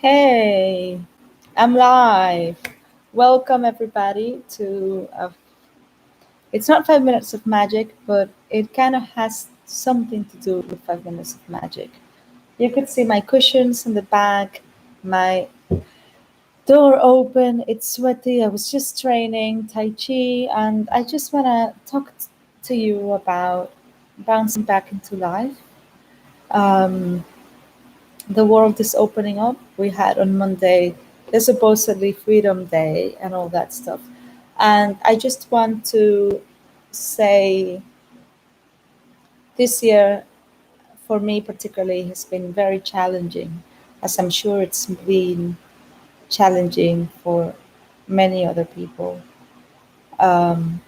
Hey, I'm live. Welcome everybody to it's not 5 minutes of magic, but it kind of has something to do with 5 minutes of magic. You could see my cushions in the back, my door open, it's sweaty. I was just training Tai Chi, and I just want to talk to you about bouncing back into life. Um, the world is opening up. We had on Monday the supposedly Freedom Day and all that stuff. And I just want to say this year, for me particularly, has been very challenging, as I'm sure it's been challenging for many other people. Um,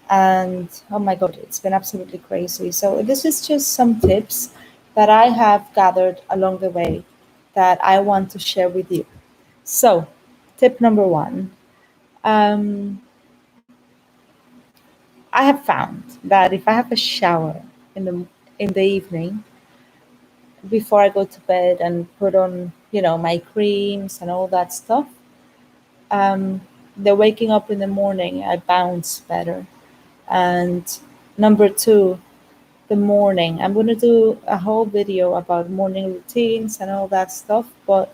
and oh my God, it's been absolutely crazy. So, this is just some tips that I have gathered along the way that I want to share with you. So, tip number one, um, I have found that if I have a shower in the evening before I go to bed and put on, my creams and all that stuff, um, the waking up in the morning, I bounce better. And number two, the morning. I'm gonna do a whole video about morning routines and all that stuff, but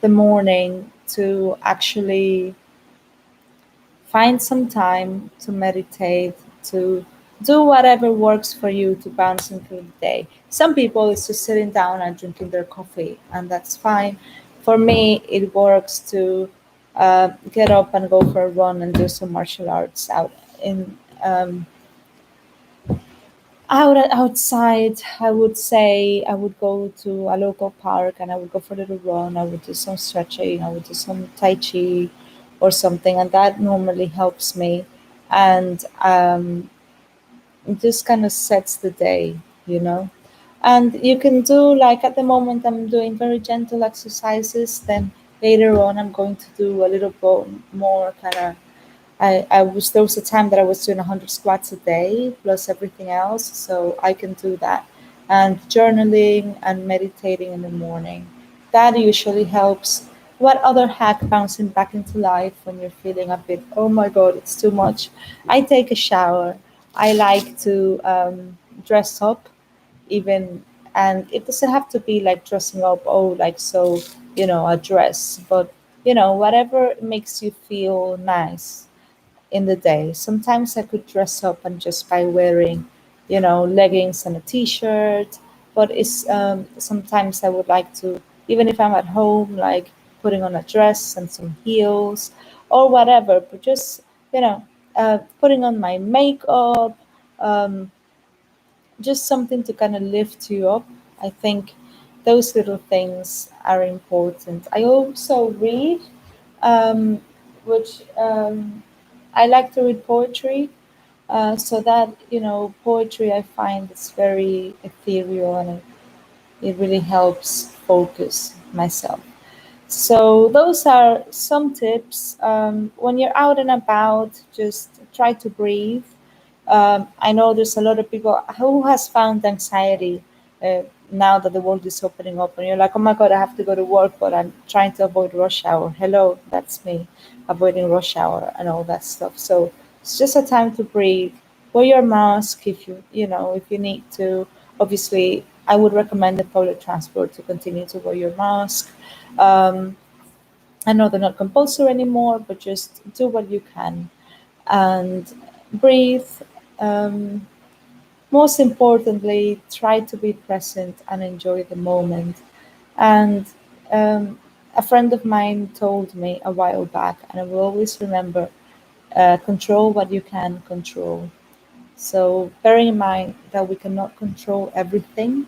the morning to actually find some time to meditate, to do whatever works for you to bounce into the day. Some people it's just sitting down and drinking their coffee, and that's fine. For me, it works to get up and go for a run and do some martial arts in um, outside. I would say I would go to a local park and I would go for a little run. I would do some stretching. I would do some tai chi or something, and that normally helps me. And it just kind of sets the day, you know. And you can do like at the moment I'm doing very gentle exercises. Then later on I'm going to do a little bit more kind of I was there was a time that I was doing 100 squats a day plus everything else, so I can do that. And journaling and meditating in the morning, that usually helps. What other hack bouncing back into life when you're feeling a bit, oh my god, it's too much? I take a shower. I like to dress up even, and it doesn't have to be like dressing up, oh, like so, a dress, but whatever makes you feel nice in the day. Sometimes I could dress up and just by wearing, leggings and a t-shirt. But it's sometimes I would like to, even if I'm at home, like putting on a dress and some heels or whatever. But just putting on my makeup, um, just something to kind of lift you up. I think those little things are important. I also read, um, which I like to read poetry. So that poetry I find it's very ethereal, and it really helps focus myself. So those are some tips. When you're out and about, just try to breathe. I know there's a lot of people who has found anxiety now that the world is opening up, and you're like, oh my god, I have to go to work, but I'm trying to avoid rush hour. Hello, that's me, avoiding rush hour and all that stuff. So it's just a time to breathe. Wear your mask if you need to. Obviously, I would recommend the public transport to continue to wear your mask. Um, I know they're not compulsory anymore, but just do what you can and breathe. Um, Most importantly, try to be present and enjoy the moment. And um, a friend of mine told me a while back, and I will always remember, control what you can control. So, bearing in mind that we cannot control everything,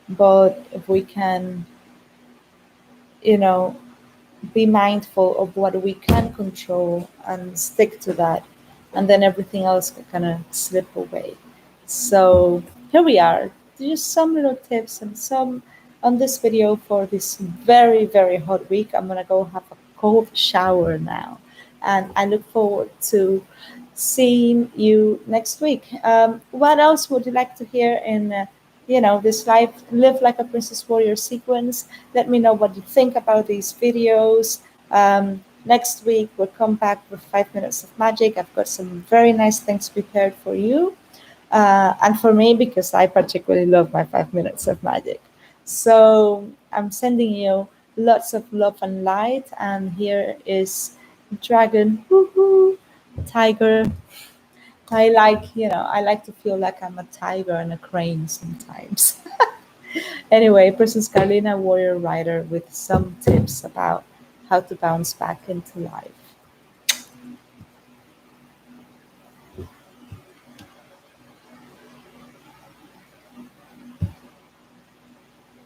but if we can, you know, be mindful of what we can control and stick to that, and then everything else can kind of slip away. So here we are, just some little tips and some on this video for this very very hot week. I'm gonna go have a cold shower now, and I look forward to seeing you next week. What else would you like to hear in this live like a princess warrior sequence. Let me know what you think about these videos. Next week we'll come back with 5 minutes of magic. I've got some very nice things prepared for you, and for me, because I particularly love my 5 minutes of magic. So I'm sending you lots of love and light, and here is dragon, woohoo, tiger. I like to feel like I'm a tiger and a crane sometimes. Anyway, Princess Karlina, warrior rider, with some tips about how to bounce back into life.